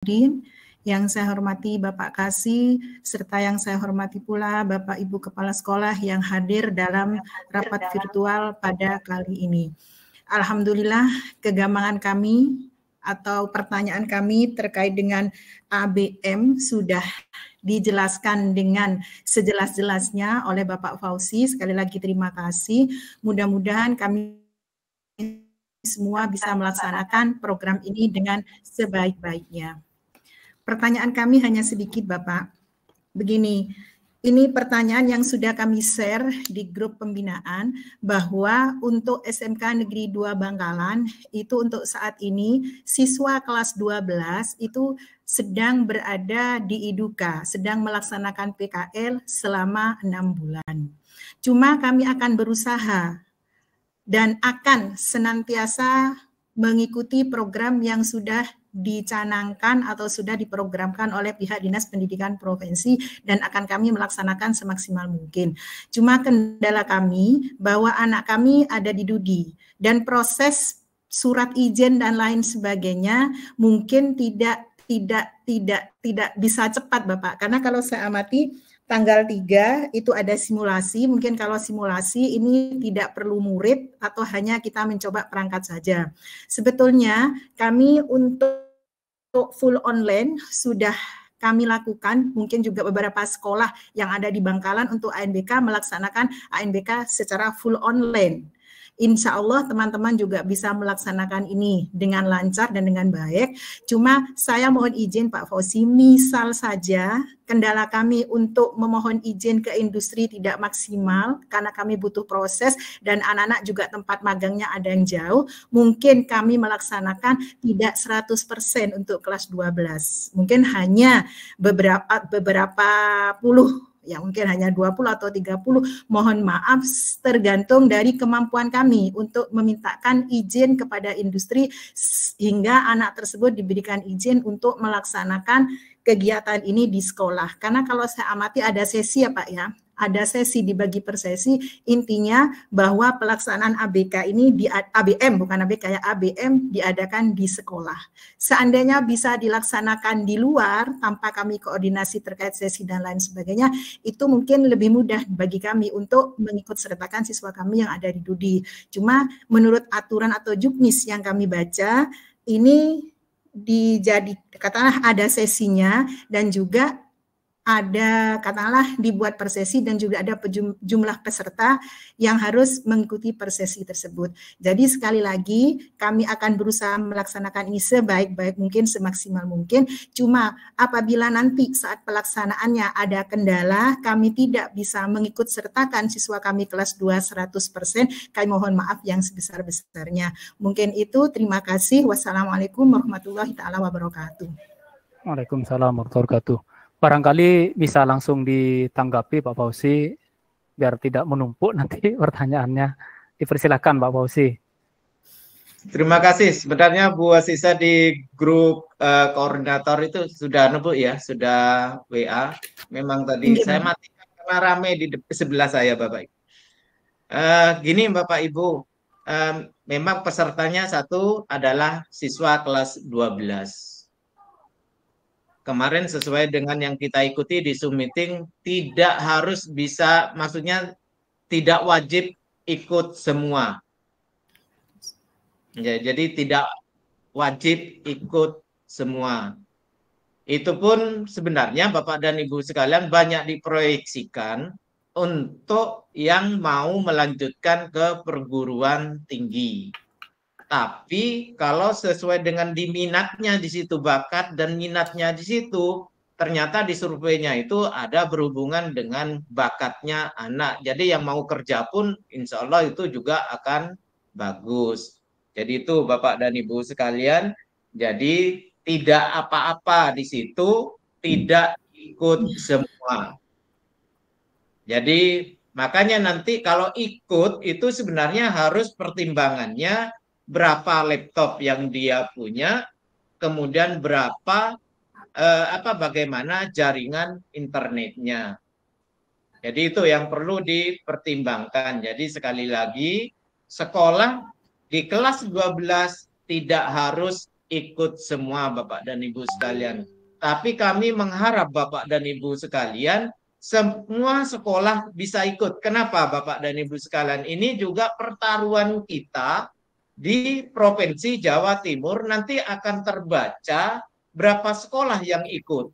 Din, yang saya hormati Bapak Kasih, serta yang saya hormati pula Bapak Ibu Kepala Sekolah yang hadir dalam rapat virtual pada kali ini. Alhamdulillah, kegampangan kami atau pertanyaan kami terkait dengan ABM sudah dijelaskan dengan sejelas-jelasnya oleh Bapak Fauzi. Sekali lagi terima kasih. Mudah-mudahan kami semua bisa melaksanakan program ini dengan sebaik-baiknya. Pertanyaan kami hanya sedikit, Bapak. Begini, ini pertanyaan yang sudah kami share di grup pembinaan bahwa untuk SMK Negeri 2 Bangkalan itu untuk saat ini siswa kelas 12 itu sedang berada di IDUKA, sedang melaksanakan PKL selama 6 bulan. Cuma kami akan berusaha dan akan senantiasa mengikuti program yang sudah dicanangkan atau sudah diprogramkan oleh pihak Dinas Pendidikan Provinsi dan akan kami melaksanakan semaksimal mungkin. Cuma kendala kami bahwa anak kami ada di Dudi dan proses surat izin dan lain sebagainya mungkin tidak bisa cepat, Bapak. Karena kalau saya amati tanggal 3 itu ada simulasi, mungkin kalau simulasi ini tidak perlu murid atau hanya kita mencoba perangkat saja. Sebetulnya kami untuk full online sudah kami lakukan, mungkin juga beberapa sekolah yang ada di Bangkalan untuk ANBK melaksanakan ANBK secara full online. Insya Allah teman-teman juga bisa melaksanakan ini dengan lancar dan dengan baik. Cuma saya mohon izin Pak Fauzi, misal saja kendala kami untuk memohon izin ke industri tidak maksimal karena kami butuh proses dan anak-anak juga tempat magangnya ada yang jauh, mungkin kami melaksanakan tidak 100% untuk kelas 12. Mungkin hanya beberapa puluh, ya mungkin hanya 20 atau 30, mohon maaf tergantung dari kemampuan kami untuk memintakan izin kepada industri hingga anak tersebut diberikan izin untuk melaksanakan kegiatan ini di sekolah. Karena kalau saya amati ada sesi ya Pak ya, ada sesi dibagi per sesi, intinya bahwa pelaksanaan ABK ini di ABM bukan ABK ya, ABM diadakan di sekolah. Seandainya bisa dilaksanakan di luar tanpa kami koordinasi terkait sesi dan lain sebagainya, itu mungkin lebih mudah bagi kami untuk mengikut sertakan siswa kami yang ada di Dudi. Cuma menurut aturan atau juknis yang kami baca, ini katakanlah ada sesinya dan juga ada katakanlah dibuat per sesi dan juga ada jumlah peserta yang harus mengikuti per sesi tersebut. Jadi sekali lagi kami akan berusaha melaksanakan ini sebaik-baik mungkin, semaksimal mungkin. Cuma apabila nanti saat pelaksanaannya ada kendala, kami tidak bisa mengikut sertakan siswa kami kelas 2 100%, kami mohon maaf yang sebesar-besarnya. Mungkin itu, terima kasih. Wassalamualaikum warahmatullahi taala wabarakatuh. Waalaikumsalam warahmatullahi wabarakatuh. Barangkali bisa langsung ditanggapi Pak Fauzi, biar tidak menumpuk nanti pertanyaannya. Dipersilakan Pak Fauzi. Terima kasih. Sebenarnya Bu Asisa di grup koordinator itu sudah Bu ya, sudah WA. Memang tadi saya matikan karena rame di sebelah saya Bapak. Gini Bapak Ibu, memang pesertanya satu adalah siswa kelas 12. Kemarin sesuai dengan yang kita ikuti di Zoom meeting, tidak harus bisa, maksudnya tidak wajib ikut semua. Ya, jadi tidak wajib ikut semua. Itu pun sebenarnya Bapak dan Ibu sekalian banyak diproyeksikan untuk yang mau melanjutkan ke perguruan tinggi. Tapi kalau sesuai dengan diminatnya di situ, bakat dan minatnya di situ, ternyata di surveinya itu ada berhubungan dengan bakatnya anak. Jadi yang mau kerja pun insya Allah itu juga akan bagus. Jadi itu Bapak dan Ibu sekalian, jadi tidak apa-apa di situ, tidak ikut semua. Jadi makanya nanti kalau ikut itu sebenarnya harus pertimbangannya berapa laptop yang dia punya, kemudian berapa bagaimana jaringan internetnya. Jadi itu yang perlu dipertimbangkan. Jadi sekali lagi, sekolah di kelas 12 tidak harus ikut semua Bapak dan Ibu sekalian. Tapi kami mengharap Bapak dan Ibu sekalian, semua sekolah bisa ikut. Kenapa Bapak dan Ibu sekalian? Ini juga pertaruhan kita di Provinsi Jawa Timur nanti akan terbaca berapa sekolah yang ikut.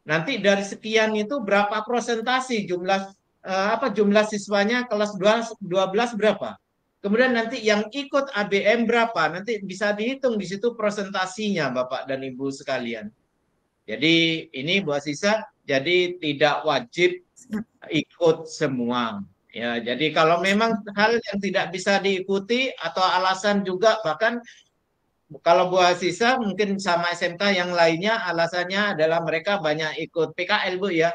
Nanti dari sekian itu berapa persentase jumlah siswanya kelas 12 berapa? Kemudian nanti yang ikut ABM berapa? Nanti bisa dihitung di situ presentasinya Bapak dan Ibu sekalian. Jadi ini Bu Asisa, jadi tidak wajib ikut semua. Ya, jadi kalau memang hal yang tidak bisa diikuti atau alasan juga, bahkan kalau Bu Asisa mungkin sama SMK yang lainnya alasannya adalah mereka banyak ikut PKL Bu ya.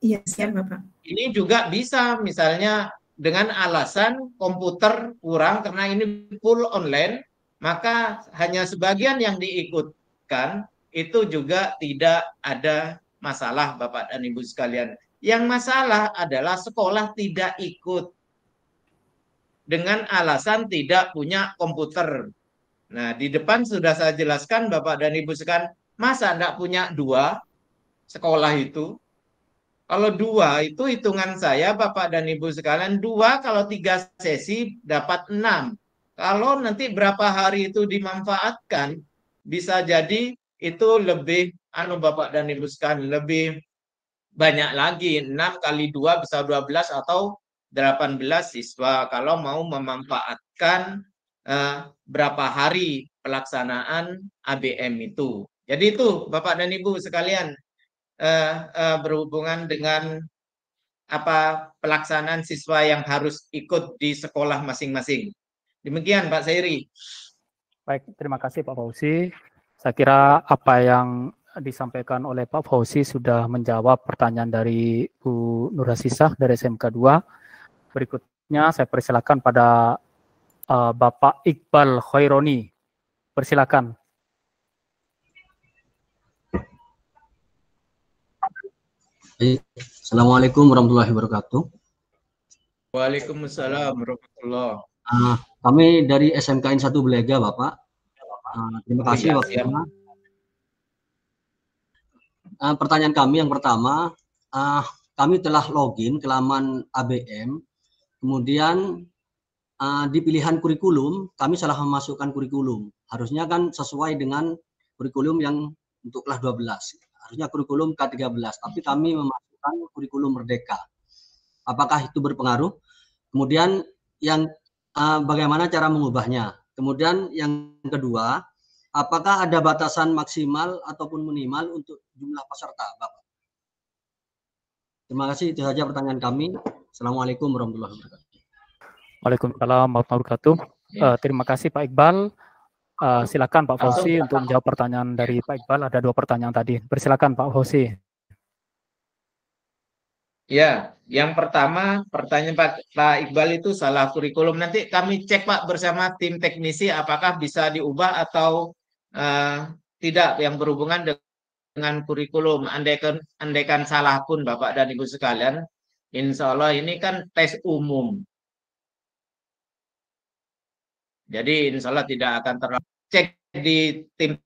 Iya, siap Bapak. Ini juga bisa misalnya dengan alasan komputer kurang karena ini full online, maka hanya sebagian yang diikutkan, itu juga tidak ada masalah Bapak dan Ibu sekalian. Yang masalah adalah sekolah tidak ikut dengan alasan tidak punya komputer. Nah, di depan sudah saya jelaskan Bapak dan Ibu sekalian, masa enggak punya 2 sekolah itu? Kalau 2 itu hitungan saya Bapak dan Ibu sekalian, 2 kalau 3 sesi dapat 6. Kalau nanti berapa hari itu dimanfaatkan, bisa jadi itu lebih Bapak dan Ibu sekalian, lebih banyak lagi. 6 kali 2 bisa 12 atau 18 siswa kalau mau memanfaatkan berapa hari pelaksanaan ABM itu. Jadi itu Bapak dan Ibu sekalian, berhubungan dengan pelaksanaan siswa yang harus ikut di sekolah masing-masing. Demikian Pak Sairi. Baik, terima kasih Pak Fauzi. Saya kira apa yang disampaikan oleh Pak Fauzi sudah menjawab pertanyaan dari Bu Nurhasisah dari SMK 2. Berikutnya saya persilakan pada Bapak Iqbal Khaironi. Persilakan. Assalamualaikum warahmatullahi wabarakatuh. Waalaikumsalam warahmatullahi. Kami dari SMKN 1 Belega, Bapak. Terima kasih waktunya. Pertanyaan kami yang pertama, kami telah login ke laman ABM, kemudian di pilihan kurikulum kami salah memasukkan kurikulum. Harusnya kan sesuai dengan kurikulum yang untuk kelas 12. Harusnya kurikulum K13, tapi kami memasukkan kurikulum Merdeka. Apakah itu berpengaruh? Kemudian yang bagaimana cara mengubahnya? Kemudian yang kedua, apakah ada batasan maksimal ataupun minimal untuk jumlah peserta, Bapak? Terima kasih, itu saja pertanyaan kami. Assalamualaikum warahmatullahi wabarakatuh. Waalaikumsalam warahmatullahi wabarakatuh. Terima kasih Pak Iqbal. Silakan Pak Fauzi untuk menjawab pertanyaan dari Pak Iqbal. Ada 2 pertanyaan tadi. Persilakan Pak Fauzi. Ya, yang pertama pertanyaan Pak Iqbal itu salah kurikulum. Nanti kami cek Pak bersama tim teknisi apakah bisa diubah atau tidak yang berhubungan dengan kurikulum. Andaikan salah pun Bapak dan Ibu sekalian, insya Allah ini kan tes umum. Jadi insya Allah tidak akan terlalu cek di tim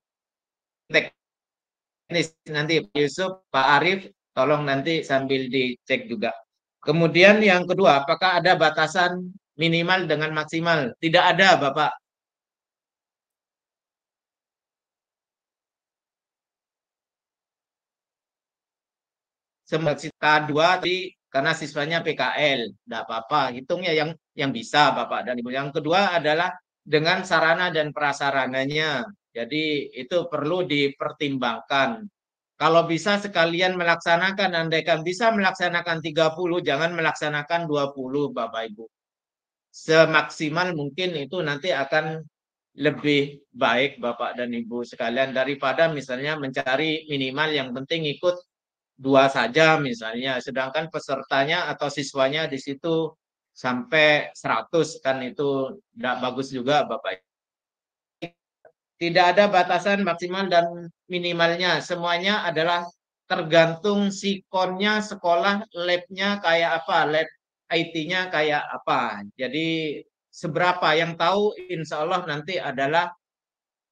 teknis nanti Pak Yusuf, Pak Arief, tolong nanti sambil dicek juga. Kemudian yang kedua, apakah ada batasan minimal dengan maksimal? Tidak ada, Bapak. Sempat K2 tadi karena siswanya PKL, tidak apa-apa. Hitungnya yang bisa, Bapak dan Ibu. Yang kedua adalah dengan sarana dan prasarananya. Jadi itu perlu dipertimbangkan. Kalau bisa sekalian melaksanakan, andaikan bisa melaksanakan 30, jangan melaksanakan 20, Bapak Ibu. Semaksimal mungkin itu nanti akan lebih baik Bapak dan Ibu sekalian daripada misalnya mencari minimal yang penting ikut 2 saja misalnya, sedangkan pesertanya atau siswanya di situ sampai 100 kan itu tidak bagus juga Bapak. Tidak ada batasan maksimal dan minimalnya, semuanya adalah tergantung sikonnya sekolah, lab-nya kayak apa, lab IT-nya kayak apa. Jadi seberapa yang tahu insya Allah nanti adalah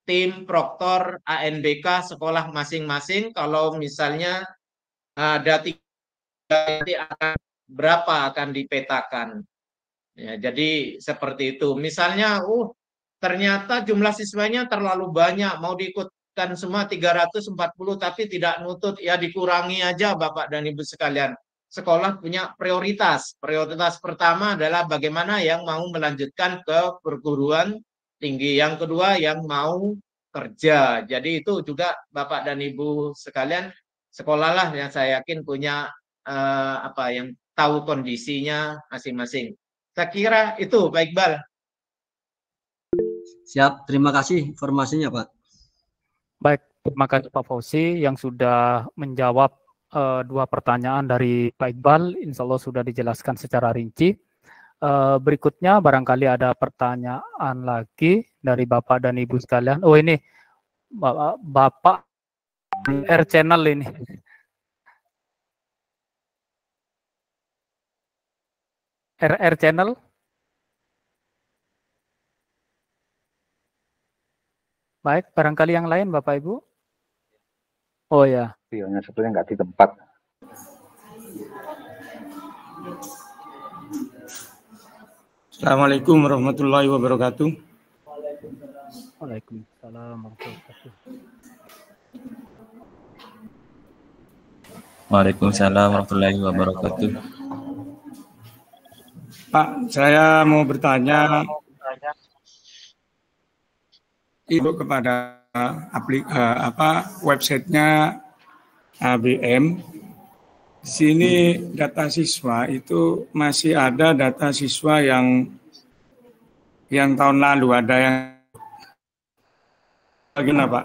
tim proktor ANBK sekolah masing-masing. Kalau misalnya ada 3, nanti berapa akan dipetakan. Ya, jadi seperti itu. Misalnya, ternyata jumlah siswanya terlalu banyak, mau diikutkan semua 340, tapi tidak nutut, ya dikurangi aja Bapak dan Ibu sekalian. Sekolah punya prioritas. Prioritas pertama adalah bagaimana yang mau melanjutkan ke perguruan tinggi. Yang kedua yang mau kerja. Jadi itu juga Bapak dan Ibu sekalian, sekolahlah yang saya yakin punya yang tahu kondisinya masing-masing. Saya kira itu, Pak Iqbal. Siap, terima kasih informasinya, Pak. Baik, terima kasih Pak Fauzi yang sudah menjawab 2 pertanyaan dari Pak Iqbal. Insya Allah sudah dijelaskan secara rinci. Berikutnya barangkali ada pertanyaan lagi dari Bapak dan Ibu sekalian. Oh, ini Bapak R Channel ini. RR Channel. Baik, barangkali yang lain Bapak Ibu. Oh ya. Videonya sebetulnya nggak di tempat. Assalamualaikum warahmatullahi wabarakatuh. Waalaikumsalam warahmatullahi wabarakatuh. Waalaikumsalam warahmatullahi wabarakatuh. Pak, saya mau bertanya Ibu kepada websitenya ABM. Di sini data siswa itu masih ada data siswa yang tahun lalu, ada yang bagaimana Pak?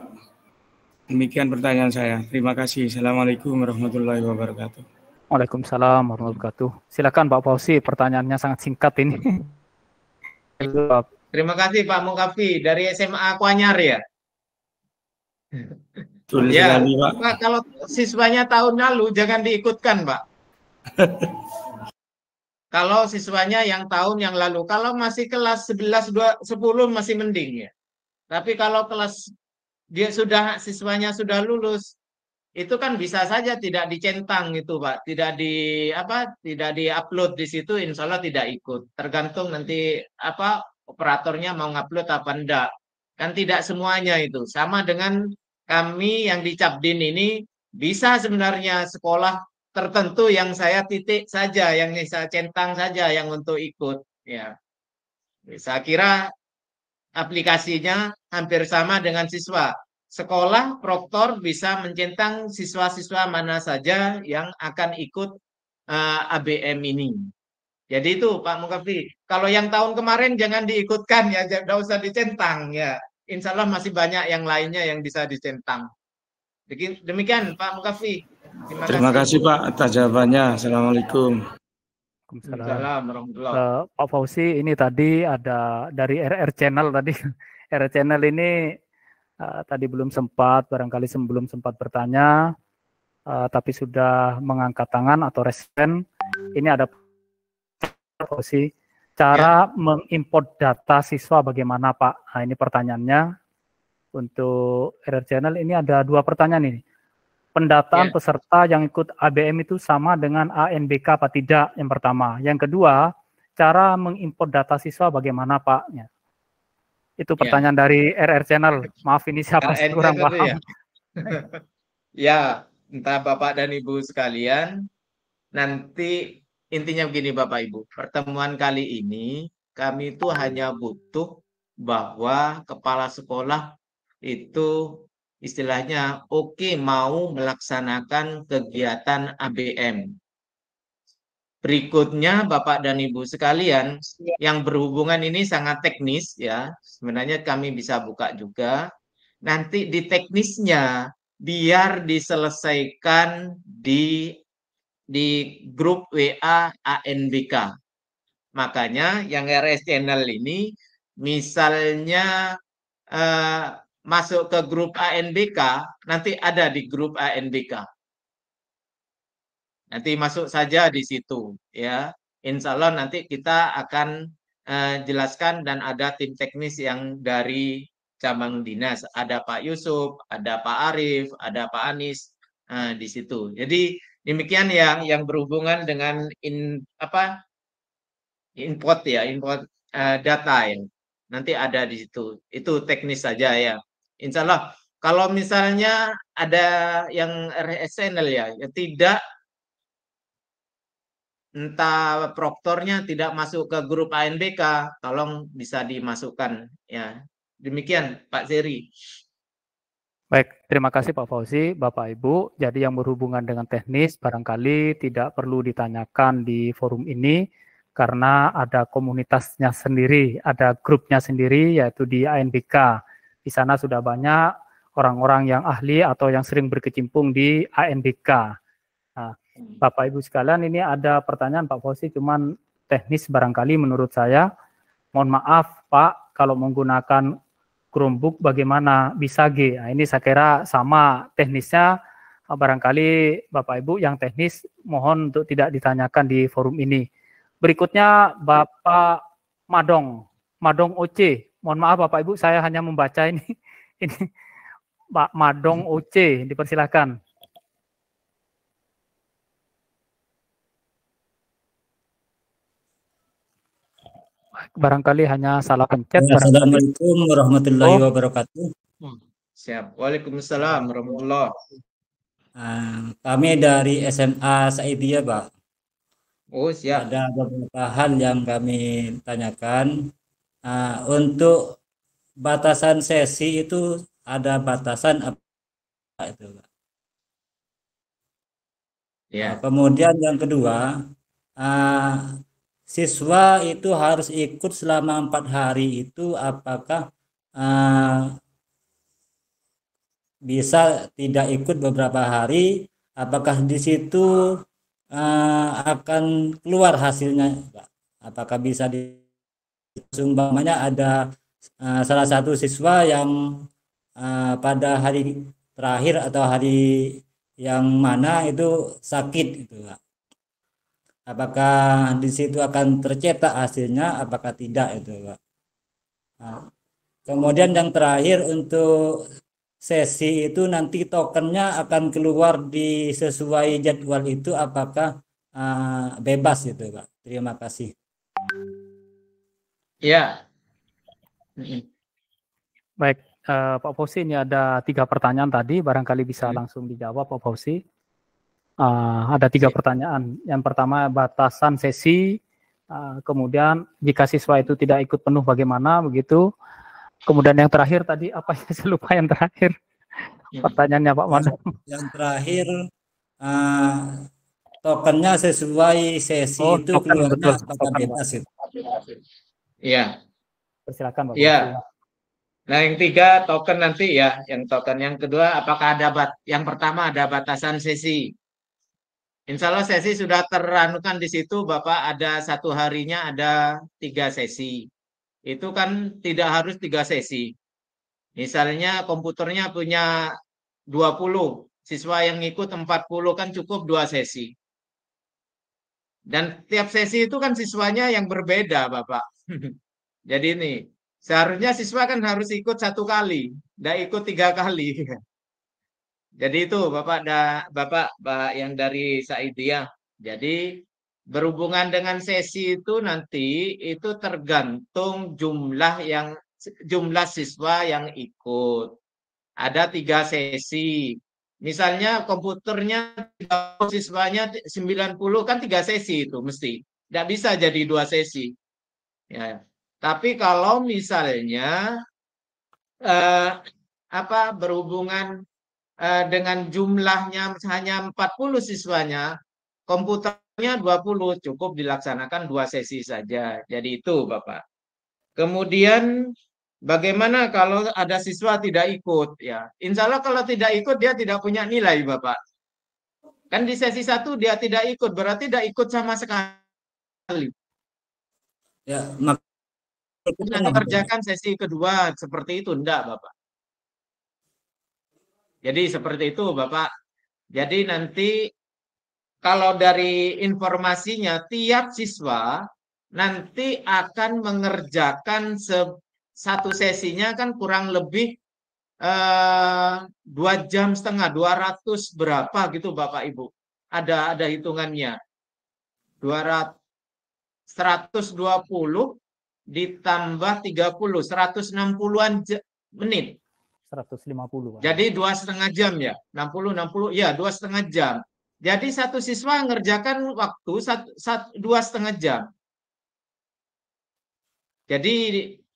Demikian pertanyaan saya. Terima kasih. Assalamualaikum warahmatullahi wabarakatuh. Waalaikumsalam warahmatullahi wabarakatuh. Silakan Pak Fauzi, pertanyaannya sangat singkat ini. Terima kasih Pak Mukafi dari SMA Kuanyar ya. Betul Ya, sekali, Pak. Pak, kalau siswanya tahun lalu jangan diikutkan, Pak. Kalau siswanya yang tahun yang lalu, kalau masih kelas 11, 10 masih mending ya. Tapi kalau kelas siswanya sudah lulus, itu kan bisa saja tidak dicentang itu Pak, tidak di-upload di situ, insya Allah tidak ikut. Tergantung nanti operatornya mau ngupload apa enggak. Kan tidak semuanya itu. Sama dengan kami yang di Capdin ini, bisa sebenarnya sekolah tertentu yang saya titik saja, yang saya centang saja yang untuk ikut. Ya, saya kira aplikasinya hampir sama dengan siswa. Sekolah proktor bisa mencentang siswa-siswa mana saja yang akan ikut ABM ini. Jadi itu Pak Mukafi. Kalau yang tahun kemarin jangan diikutkan ya, tidak usah dicentang ya. Insya Allah masih banyak yang lainnya yang bisa dicentang. Demikian Pak Mukafi. Terima kasih Pak atas jawabannya. Assalamualaikum. Waalaikumsalam warahmatullahi. Pak Fauzi, ini tadi ada dari RR Channel tadi. RR Channel ini tadi belum sempat bertanya, tapi sudah mengangkat tangan atau respon. Ini ada Pak Fauzi, cara mengimport data siswa bagaimana Pak? Nah, ini pertanyaannya untuk RR Channel. Ini ada 2 pertanyaan ini. Pendataan peserta yang ikut ABM itu sama dengan ANBK apa tidak? Yang pertama. Yang kedua, cara mengimport data siswa bagaimana Pak? Ya. Itu pertanyaan dari RR Channel. Maaf ini siapa kurang paham. Ya, entah Bapak dan Ibu sekalian, nanti intinya begini Bapak Ibu, pertemuan kali ini kami itu hanya butuh bahwa kepala sekolah itu istilahnya mau melaksanakan kegiatan ABM. Berikutnya Bapak dan Ibu sekalian, yang berhubungan ini sangat teknis ya. Sebenarnya kami bisa buka juga. Nanti di teknisnya biar diselesaikan di grup WA ANBK. Makanya yang RS Channel ini misalnya masuk ke grup ANBK, nanti ada di grup ANBK. Nanti masuk saja di situ ya. Insya Allah nanti kita akan jelaskan dan ada tim teknis yang dari cabang dinas. Ada Pak Yusuf, ada Pak Arief, ada Pak Anies di situ. Jadi demikian yang berhubungan dengan input data ya. Nanti ada di situ. Itu teknis saja ya. Insya Allah kalau misalnya ada yang RSNL ya tidak, entah proktornya tidak masuk ke grup ANBK, tolong bisa dimasukkan ya. Demikian Pak Zeri. Baik, terima kasih Pak Fauzi, Bapak Ibu. Jadi yang berhubungan dengan teknis barangkali tidak perlu ditanyakan di forum ini karena ada komunitasnya sendiri, ada grupnya sendiri yaitu di ANBK. Di sana sudah banyak orang-orang yang ahli atau yang sering berkecimpung di ANBK. Nah, Bapak Ibu sekalian, ini ada pertanyaan Pak Fauzi, cuman teknis barangkali menurut saya. Mohon maaf Pak, kalau menggunakan Chromebook bagaimana bisa G? Nah, ini saya kira sama teknisnya, barangkali Bapak Ibu yang teknis mohon untuk tidak ditanyakan di forum ini. Berikutnya Bapak Madong OC. Mohon maaf Bapak Ibu, saya hanya membaca ini. Ini Pak Madong OC, dipersilakan. Barangkali hanya salah pencet. Assalamualaikum warahmatullahi wabarakatuh. Siap. Waalaikumsalam warahmatullahi. Kami dari SMA Saidiyah, Pak. Oh, siap. Ada beberapa hal yang kami tanyakan. Untuk batasan sesi itu ada batasan apa itu, Pak? Ya. Kemudian yang kedua, siswa itu harus ikut selama 4 hari itu apakah bisa tidak ikut beberapa hari, apakah di situ akan keluar hasilnya, Pak? Apakah bisa disumbangnya ada salah satu siswa yang pada hari terakhir atau hari yang mana itu sakit itu, Pak? Apakah di situ akan tercetak hasilnya, apakah tidak itu, Pak? Kemudian yang terakhir untuk sesi itu nanti tokennya akan keluar di sesuai jadwal itu, apakah bebas itu, Pak? Terima kasih. Ya. Baik, Pak Fauzi, ini ada 3 pertanyaan tadi, barangkali bisa langsung dijawab Pak Fauzi. Ada 3 pertanyaan. Yang pertama batasan sesi, kemudian jika siswa itu tidak ikut penuh bagaimana begitu. Kemudian yang terakhir tadi apa ya, saya lupa yang terakhir. Pertanyaannya Pak Madong. Yang terakhir tokennya sesuai sesi itu keluarnya apakah bebas itu? Iya. Persilakan Pak. Iya. Nah, yang 3 token nanti ya, yang token yang kedua apakah ada yang pertama ada batasan sesi. Insya Allah sesi sudah teranukan di situ, Bapak, ada 1 harinya ada 3 sesi. Itu kan tidak harus 3 sesi. Misalnya komputernya punya 20, siswa yang ikut 40 kan cukup 2 sesi. Dan tiap sesi itu kan siswanya yang berbeda, Bapak. Jadi ini, seharusnya siswa kan harus ikut 1 kali, tidak ikut 3 kali. Jadi itu Bapak yang dari Saidiyah. Jadi berhubungan dengan sesi itu nanti itu tergantung jumlah siswa yang ikut. Ada 3 sesi. Misalnya komputernya siswanya 90 kan 3 sesi itu mesti. Tidak bisa jadi 2 sesi. Ya. Tapi kalau misalnya berhubungan dengan jumlahnya hanya 40 siswanya, komputernya 20, cukup dilaksanakan 2 sesi saja. Jadi itu Bapak. Kemudian bagaimana kalau ada siswa tidak ikut? Ya, insya Allah kalau tidak ikut dia tidak punya nilai Bapak. Kan di sesi 1 dia tidak ikut, berarti tidak ikut sama sekali. Ya, kita kerjakan sesi kedua seperti itu, enggak Bapak. Jadi seperti itu Bapak. Jadi nanti kalau dari informasinya tiap siswa nanti akan mengerjakan satu sesinya kan kurang lebih 2,5 jam, 200 berapa gitu Bapak Ibu. Ada hitungannya. 120 ditambah 30, 160-an menit. 150. Pak. Jadi 2,5 jam ya. 60 ya 2,5 jam. Jadi satu siswa ngerjakan waktu 2,5 jam. Jadi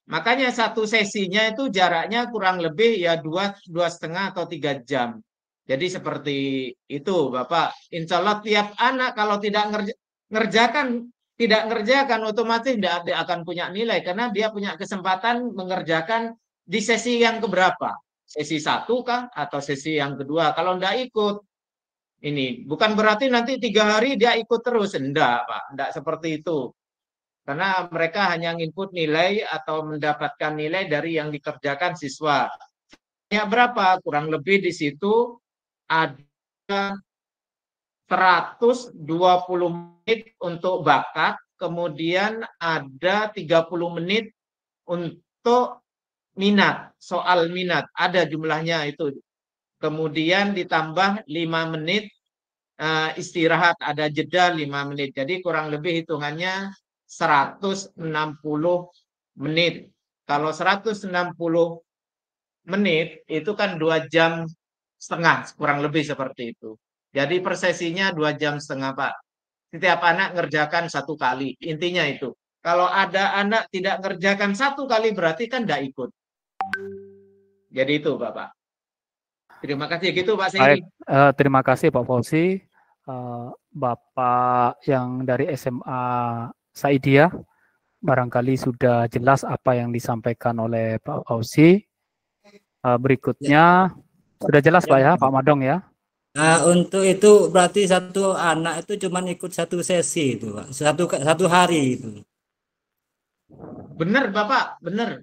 makanya satu sesinya itu jaraknya kurang lebih ya 2,5 atau 3 jam. Jadi seperti itu Bapak. Insya Allah tiap anak kalau tidak tidak ngerjakan otomatis tidak akan punya nilai karena dia punya kesempatan mengerjakan di sesi yang keberapa. Sesi 1 kah atau sesi yang kedua. Kalau tidak ikut ini bukan berarti nanti 3 hari dia ikut terus. Enggak Pak, enggak seperti itu. Karena mereka hanya input nilai atau mendapatkan nilai dari yang dikerjakan siswa. Ya berapa? Kurang lebih di situ ada 120 menit untuk bakat, kemudian ada 30 menit untuk minat, soal minat. Ada jumlahnya itu. Kemudian ditambah 5 menit istirahat, ada jeda 5 menit. Jadi kurang lebih hitungannya 160 menit. Kalau 160 menit itu kan 2,5 jam, kurang lebih seperti itu. Jadi persesinya 2,5 jam, Pak. Setiap anak ngerjakan 1 kali. Intinya itu. Kalau ada anak tidak ngerjakan 1 kali berarti kan tidak ikut. Jadi itu Bapak. Terima kasih gitu Pak Seri. Baik, terima kasih Pak Fauzi. Bapak yang dari SMA Saidia, barangkali sudah jelas apa yang disampaikan oleh Pak Fauzi. Berikutnya sudah jelas Pak ya, Pak Madong ya. Nah, untuk itu berarti satu anak itu cuma ikut satu sesi itu, Pak. Satu hari itu. Benar Bapak, benar.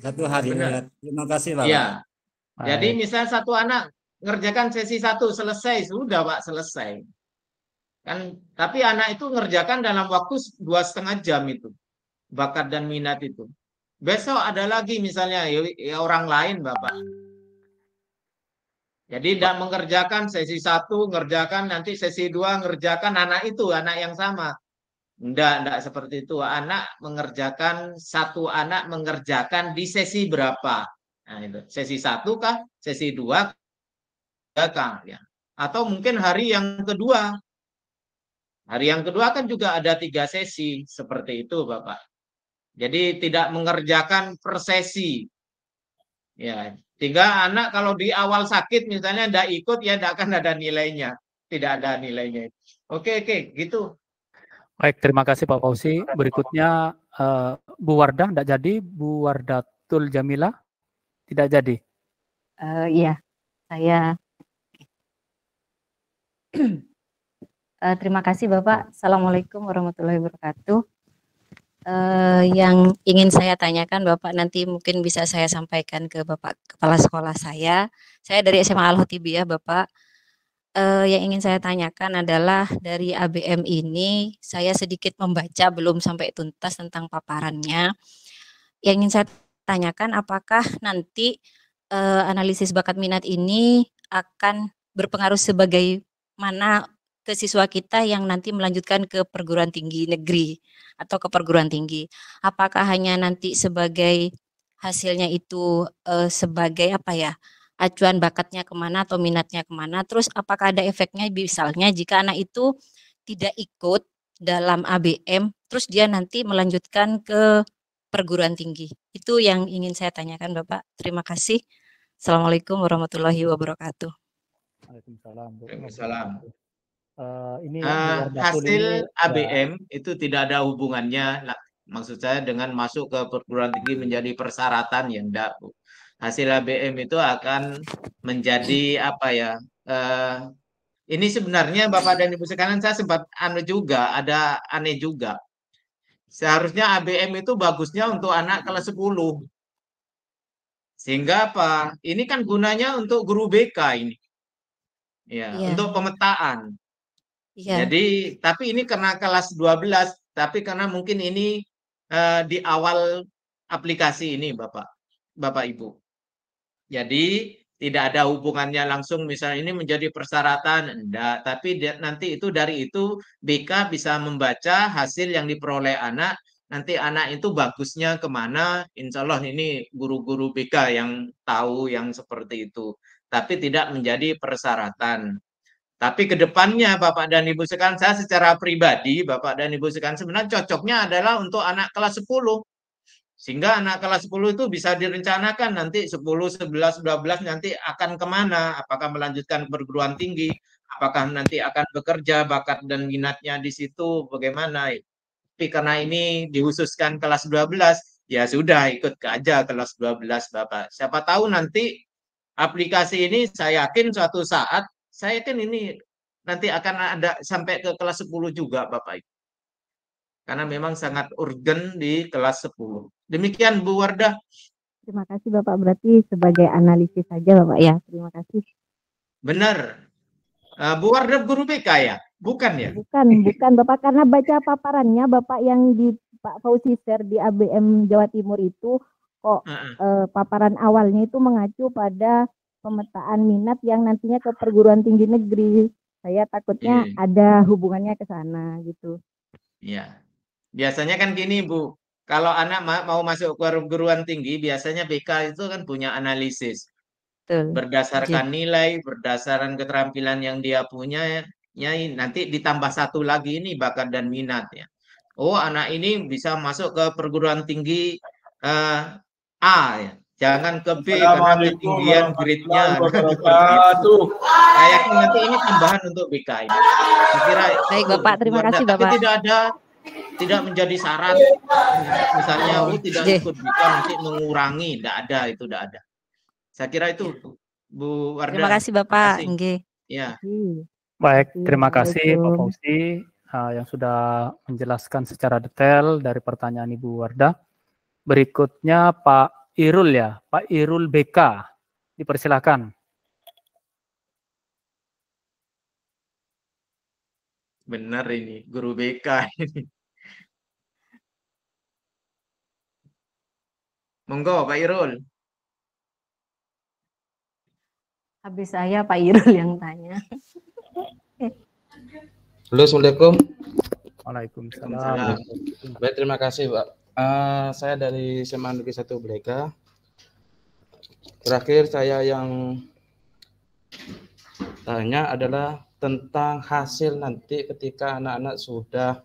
Satu hari. Benar. Terima kasih Bapak. Ya. Jadi misal satu anak ngerjakan sesi 1 selesai, sudah Pak, selesai. Kan, tapi anak itu ngerjakan dalam waktu 2,5 jam itu. Bakat dan minat itu. Besok ada lagi misalnya ya orang lain Bapak. Jadi tidak mengerjakan sesi 1, ngerjakan nanti sesi 2, ngerjakan anak itu, anak yang sama. Enggak seperti itu. Satu anak mengerjakan di sesi berapa. Nah, itu. Sesi 1 kah? Sesi 2 kah? Ya. Atau mungkin hari yang kedua. Hari yang kedua kan juga ada 3 sesi. Seperti itu Bapak. Jadi tidak mengerjakan per sesi. Ya, sehingga anak kalau di awal sakit misalnya tidak ikut ya tidak akan ada nilainya. Tidak ada nilainya. Oke, gitu. Baik, terima kasih Pak Fauzi. Berikutnya Bu Wardah tidak jadi, Bu Wardatul Jamila tidak jadi. Iya, saya terima kasih Bapak. Assalamualaikum warahmatullahi wabarakatuh. Yang ingin saya tanyakan Bapak nanti mungkin bisa saya sampaikan ke Bapak Kepala Sekolah saya. Saya dari SMA Al-Hotibiyah Bapak. Yang ingin saya tanyakan adalah dari ABM ini saya sedikit membaca belum sampai tuntas tentang paparannya. Yang ingin saya tanyakan apakah nanti analisis bakat minat ini akan berpengaruh sebagaimana ke siswa kita yang nanti melanjutkan ke perguruan tinggi negeri atau ke perguruan tinggi. Apakah hanya nanti sebagai hasilnya itu sebagai apa ya, acuan bakatnya kemana atau minatnya kemana, terus apakah ada efeknya misalnya jika anak itu tidak ikut dalam ABM, terus dia nanti melanjutkan ke perguruan tinggi. Itu yang ingin saya tanyakan Bapak. Terima kasih. Assalamualaikum warahmatullahi wabarakatuh. Waalaikumsalam. Ini hasil ABM itu tidak ada hubungannya, maksud saya dengan masuk ke perguruan tinggi menjadi persyaratan yang enggak. Hasil ABM itu akan menjadi apa ya? Ini sebenarnya Bapak dan Ibu sekalian saya sempat aneh juga. Seharusnya ABM itu bagusnya untuk anak kelas 10. Sehingga apa? Ini kan gunanya untuk guru BK ini. Ya, untuk pemetaan. Jadi, tapi ini karena kelas 12, tapi karena mungkin ini di awal aplikasi ini Bapak Ibu. Jadi tidak ada hubungannya langsung misalnya ini menjadi persyaratan, enggak. Tapi nanti itu dari itu BK bisa membaca hasil yang diperoleh anak. Nanti anak itu bagusnya kemana, insya Allah ini guru-guru BK yang tahu yang seperti itu. Tapi tidak menjadi persyaratan. Tapi ke depannya Bapak dan Ibu sekalian, saya secara pribadi Bapak dan Ibu sekalian sebenarnya cocoknya adalah untuk anak kelas 10. Sehingga anak kelas 10 itu bisa direncanakan nanti 10, 11, 12 nanti akan kemana, apakah melanjutkan perguruan tinggi, apakah nanti akan bekerja, bakat dan minatnya di situ bagaimana. Tapi karena ini dihususkan kelas 12, ya sudah ikut aja kelas 12 Bapak. Siapa tahu nanti aplikasi ini saya yakin suatu saat, saya yakin ini nanti akan ada sampai ke kelas 10 juga Bapak. Karena memang sangat urgen di kelas 10. Demikian Bu Wardah. Terima kasih Bapak, berarti sebagai analisis saja Bapak ya. Terima kasih. Benar. Bu Wardah guru BK ya? Bukan ya? Bukan Bapak, karena baca paparannya Bapak yang di Pak Fauzi share di ABM Jawa Timur itu kok paparan awalnya itu mengacu pada pemetaan minat yang nantinya ke perguruan tinggi negeri. Saya takutnya ada hubungannya ke sana gitu. Iya. Biasanya kan gini Bu, kalau anak mau masuk perguruan tinggi, biasanya BK itu kan punya analisis. Betul. Berdasarkan nilai, berdasarkan keterampilan yang dia punya, nanti ditambah satu lagi ini bakat dan minat ya. Oh anak ini bisa masuk ke perguruan tinggi A ya. Jangan ke B karena ketinggian grade-nya. Kayaknya nanti ini tambahan untuk BK ini. Saya kira baik Bapak, terima kasih Bapak. Tapi tidak menjadi syarat misalnya tidak ikut BK nanti mengurangi, tidak ada, itu tidak ada. Saya kira itu Bu Wardah. Terima kasih Bapak. Ya. Baik, terima kasih Pak Fauzi yang sudah menjelaskan secara detail dari pertanyaan Ibu Wardah. Berikutnya Pak Irul ya, Pak Irul BK, dipersilakan. Benar ini guru BK ini. Monggo Pak Irul. Habis saya Pak Irul yang tanya. Halo, Assalamualaikum. Waalaikumsalam. Baik, terima kasih Pak. Saya dari SMA Negeri 1 Bleka. Terakhir saya yang tanya adalah tentang hasil nanti ketika anak-anak sudah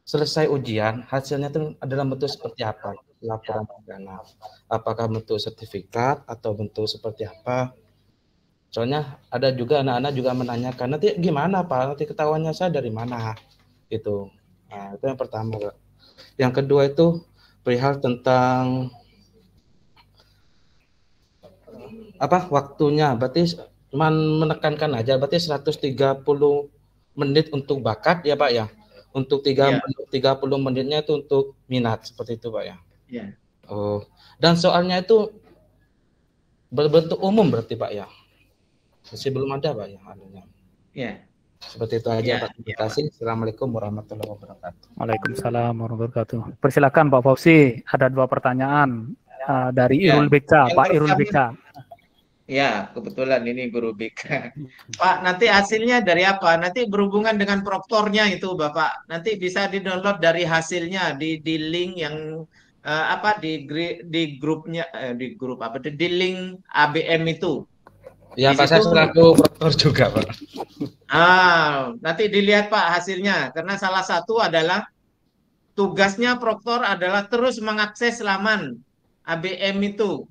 selesai ujian, hasilnya itu adalah bentuk seperti apa? Laporan pidana. Apakah bentuk sertifikat atau bentuk seperti apa? Soalnya ada juga anak-anak juga menanyakan, nanti gimana Pak? Nanti ketahuannya saya dari mana? Gitu. Nah, itu yang pertama Pak. Yang kedua itu perihal tentang waktunya. Berarti cuma menekankan aja, berarti 130 menit untuk bakat ya Pak ya. Untuk 30 menitnya itu untuk minat, seperti itu Pak ya. Iya. Oh, dan soalnya itu berbentuk umum berarti Pak ya. Masih belum ada Pak ya anunya. Iya. Seperti itu aja Pak. Terima kasih. Assalamualaikum warahmatullahi wabarakatuh. Waalaikumsalam warahmatullahi wabarakatuh. Persilakan Pak Fauzi, ada 2 pertanyaan dari Irul BK, Pak Irul BK. Ya, kebetulan ini guru BK. Pak, nanti hasilnya dari apa? Nanti berhubungan dengan proktornya itu, Bapak. Nanti bisa di-download dari hasilnya di link yang di grupnya di link ABM itu. Ya, Pak, saya selaku proktor juga, Pak. Nanti dilihat Pak hasilnya, karena salah satu adalah tugasnya proktor adalah terus mengakses laman ABM itu.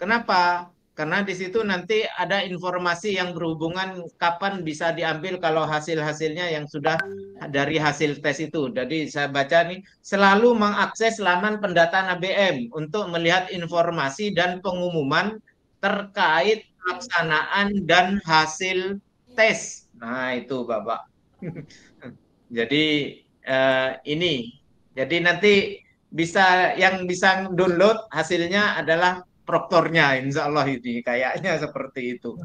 Kenapa? Karena di situ nanti ada informasi yang berhubungan kapan bisa diambil kalau hasil-hasilnya yang sudah dari hasil tes itu. Jadi saya baca nih, selalu mengakses laman pendataan ABM untuk melihat informasi dan pengumuman terkait pelaksanaan dan hasil tes. Nah itu Bapak. Jadi ini. Jadi nanti yang bisa download hasilnya adalah proktornya, insya Allah ini kayaknya seperti itu.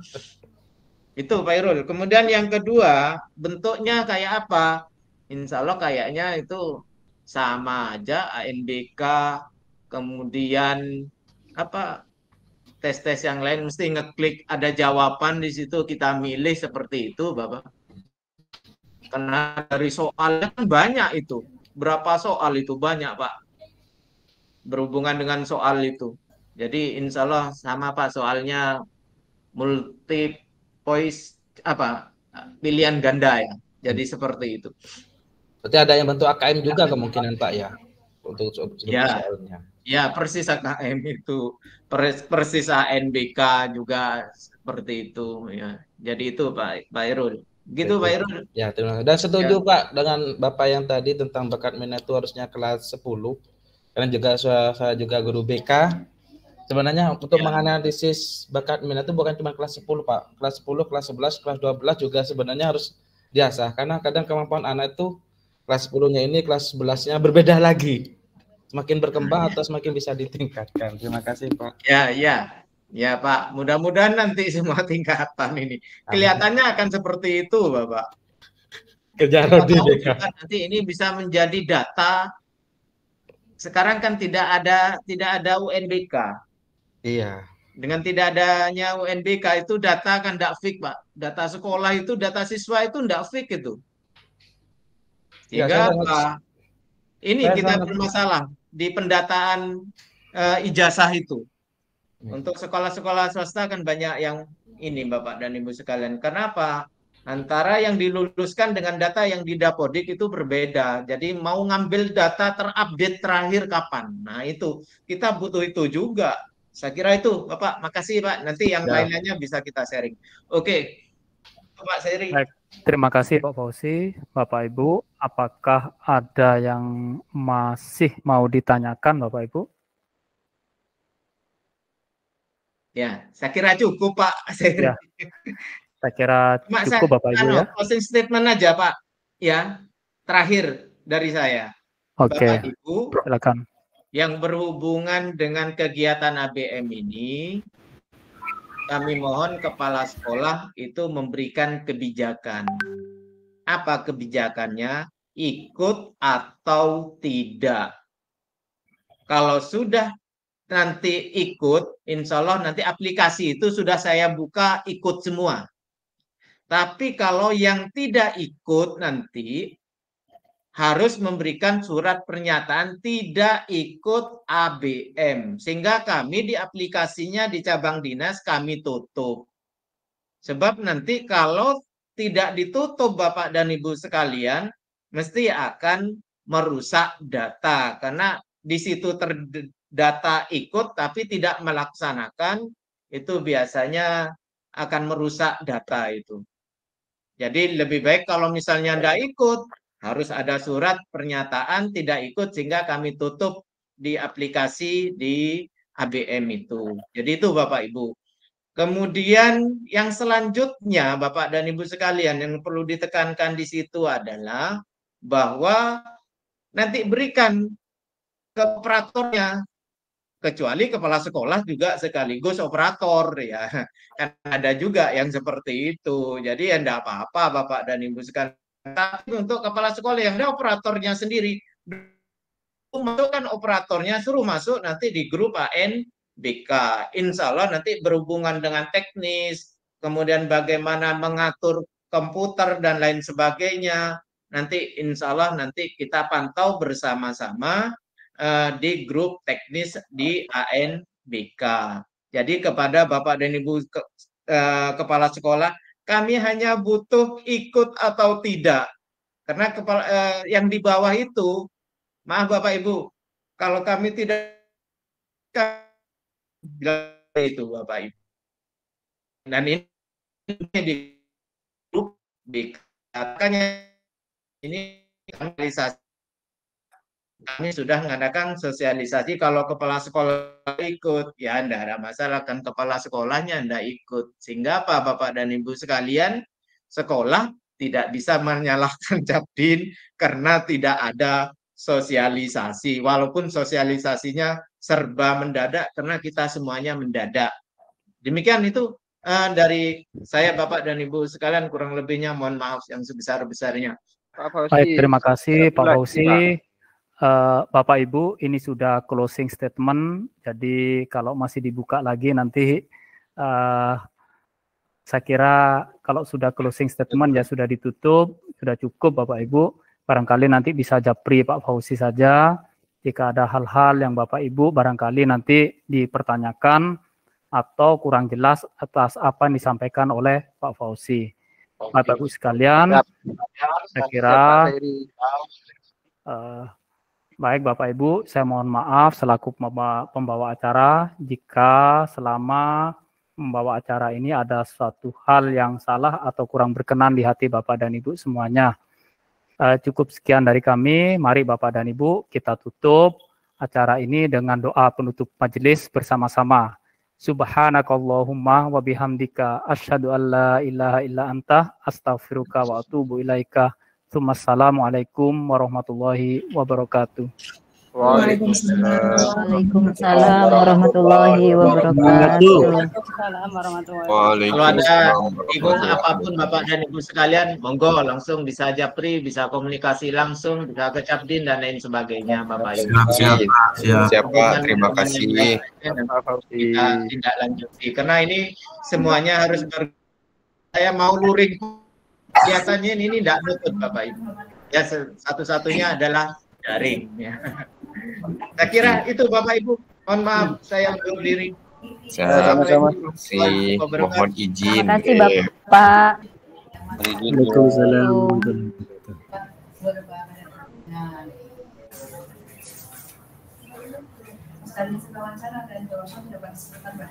Itu Pak Irul. Kemudian yang kedua, bentuknya kayak apa? Insya Allah kayaknya itu sama aja ANBK, kemudian apa tes-tes yang lain mesti ngeklik ada jawaban di situ kita milih seperti itu Bapak. Karena dari soalnya kan banyak itu. Berapa soal itu banyak Pak. Berhubungan dengan soal itu. Jadi insya Allah sama Pak soalnya multi choice apa pilihan ganda ya. Jadi seperti itu. Berarti ada yang bentuk AKM juga kemungkinan Pak ya untuk Ya, soalnya. ya persis AKM itu, persis ANBK juga seperti itu ya. Jadi itu Pak Irul. Gitu Pak Irul. Ya, terima kasih. Dan setuju Pak dengan Bapak yang tadi tentang bakat minat itu harusnya kelas 10. Karena juga saya juga guru BK. Sebenarnya untuk menganalisis bakat minat itu bukan cuma kelas 10 Pak. Kelas 10, kelas 11, kelas 12 juga sebenarnya harus diasah. Karena kadang kemampuan anak itu kelas 10-nya ini, kelas 11-nya berbeda lagi. Semakin berkembang atau semakin bisa ditingkatkan. Terima kasih Pak. Ya, ya. Ya Pak, mudah-mudahan nanti semua tingkatan ini. Kelihatannya akan seperti itu Bapak. Kejar nanti ini bisa menjadi data. Sekarang kan tidak ada UNBK. Iya. Dengan tidak adanya UNBK itu data kan tidak fix Pak. Data sekolah itu, data siswa itu tidak fix itu. Sehingga apa? Ini kita bermasalah di pendataan ijazah itu. Untuk sekolah-sekolah swasta kan banyak yang ini Bapak dan Ibu sekalian. Kenapa? Antara yang diluluskan dengan data yang di Dapodik itu berbeda. Jadi mau ngambil data terupdate terakhir kapan. Nah itu, kita butuh itu juga. Saya kira itu Bapak, makasih Pak. Nanti yang lain-lainnya bisa kita sharing. Oke, Pak sharing. Baik, terima kasih Pak Fauzi. Bapak Ibu, apakah ada yang masih mau ditanyakan Bapak Ibu? Ya, saya kira cukup Pak. Ya, saya kira cukup Bapak Ibu ya. Closing statement aja Pak. Ya, terakhir dari saya. Oke, Bapak Ibu, silakan. Yang berhubungan dengan kegiatan ABM ini, kami mohon kepala sekolah itu memberikan kebijakan. Apa kebijakannya? Ikut atau tidak. Kalau sudah nanti ikut, insya Allah nanti aplikasi itu sudah saya buka ikut semua. Tapi kalau yang tidak ikut nanti harus memberikan surat pernyataan tidak ikut ABM. Sehingga kami di aplikasinya di cabang dinas kami tutup. Sebab nanti kalau tidak ditutup Bapak dan Ibu sekalian, mesti akan merusak data. Karena di situ terdata ikut tapi tidak melaksanakan, itu biasanya akan merusak data itu. Jadi lebih baik kalau misalnya tidak ikut, harus ada surat pernyataan tidak ikut sehingga kami tutup di aplikasi di ABM itu. Jadi itu Bapak Ibu. Kemudian yang selanjutnya Bapak dan Ibu sekalian yang perlu ditekankan di situ adalah bahwa nanti berikan ke operatornya, kecuali kepala sekolah juga sekaligus operator ya. Kan ada juga yang seperti itu. Jadi ya enggak apa-apa Bapak dan Ibu sekalian. Tapi untuk kepala sekolah yang ada operatornya sendiri, masukkan operatornya, suruh masuk nanti di grup ANBK. Insya Allah nanti berhubungan dengan teknis, kemudian bagaimana mengatur komputer dan lain sebagainya. Nanti insya Allah nanti kita pantau bersama-sama di grup teknis di ANBK. Jadi kepada Bapak dan Ibu kepala sekolah, kami hanya butuh ikut atau tidak. Karena yang di bawah itu, maaf Bapak Ibu, kalau kami tidak itu Bapak Ibu. Dan ini di grup dikatakannya ini sosialisasi. Kami sudah mengadakan sosialisasi kalau kepala sekolah ikut, ya tidak ada masalah kan kepala sekolahnya tidak ikut. Sehingga apa Bapak dan Ibu sekalian, sekolah tidak bisa menyalahkan Japdin karena tidak ada sosialisasi. Walaupun sosialisasinya serba mendadak karena kita semuanya mendadak. Demikian itu dari saya Bapak dan Ibu sekalian, kurang lebihnya mohon maaf yang sebesar-besarnya. Baik, terima kasih Pak Fauzi. Bapak Ibu, ini sudah closing statement, jadi kalau masih dibuka lagi nanti saya kira kalau sudah closing statement ya sudah ditutup, sudah cukup Bapak Ibu. Barangkali nanti bisa japri Pak Fauzi saja. Jika ada hal-hal yang Bapak Ibu barangkali nanti dipertanyakan atau kurang jelas atas apa yang disampaikan oleh Pak Fauzi. Bapak Ibu sekalian, saya kira baik Bapak Ibu, saya mohon maaf selaku pembawa acara jika selama membawa acara ini ada suatu hal yang salah atau kurang berkenan di hati Bapak dan Ibu semuanya. Cukup sekian dari kami, mari Bapak dan Ibu kita tutup acara ini dengan doa penutup majelis bersama-sama. Subhanakallahumma wa bihamdika asyhadu an la ilaha illa anta astaghfiruka wa atubu ilaika. Assalamualaikum warahmatullahi wabarakatuh. Waalaikumsalam warahmatullahi wabarakatuh. Kalau ada bingung apapun Bapak dan Ibu sekalian, monggo langsung bisa japri, bisa komunikasi langsung, bisa ke Capdin dan lain sebagainya Bapak Ibu. Siap Pak, terima kasih. Kita tidak lanjuti karena ini semuanya harus saya mau luring. Biasanya ini tidak nutut Bapak Ibu. Ya satu-satunya adalah daring. Ya. Saya kira itu Bapak Ibu. Mohon maaf saya undur diri. Sama-sama. Mohon izin. Terima kasih Bapak. Waalaikumsalam. Sekali wawancara dan jawaban dapat disebutkan